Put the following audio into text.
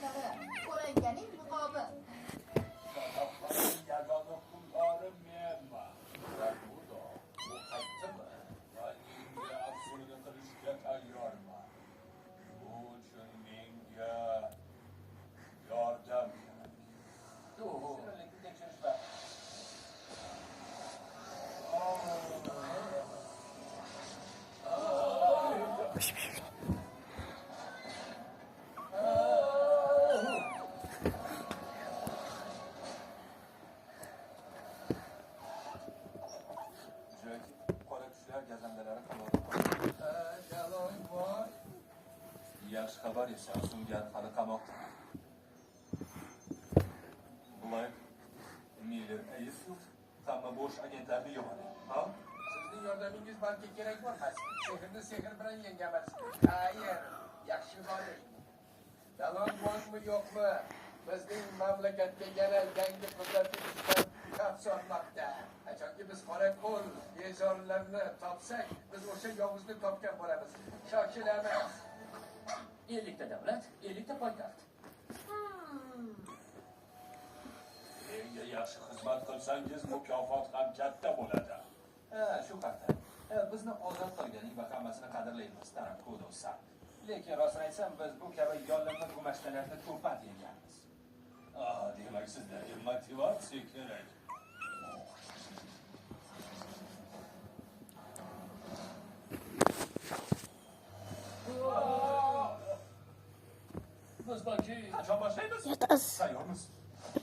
qarindoshlari, ko'lankaning muqobi. Yagona pullarim menman. Rakudo, u qaytdimi? Va menga afsona qilishga tayyorman. Bu uchun menga yordam kerak. Shirinlikni tekshirishda. Qora tushlar gazandalari qamoqda. Yaxshi xabar esa Sungar hali qamoqda. Black, Miller, Aysfield hamma bo'sh agentlarni yo'qotdi. Ha? Sizning yordamingiz balki kerak bo'lmas. Sehrni sehr bilan yengamiz. Hayır, yaxshi bo'ling. Dalon bormi yo'qmi? Bizning mamlakatga yana yangi qudratlar xavf solmoqda. Chunki biz qora qo'l bezorlarni topsak, biz o'sha yovuzni topgan bo'lamiz. Shoshilamiz. 50 ta davlat, 50 ta poytaxt. Menga yaxshi xizmat qilsangiz mukofot ham katta bo'ladi. Shu qadar. Bizni ozod qilganing va hammasini qadrlaymiz, Tarakudo-san. Lekin rostini aytsam, biz bu kabi yollanma gumashtalarni ko'pat yeganmiz. Demak sizlarga motivatsiya kerak. Biz balki qachon boshlaymiz? Yatasiz. Tayyormiz.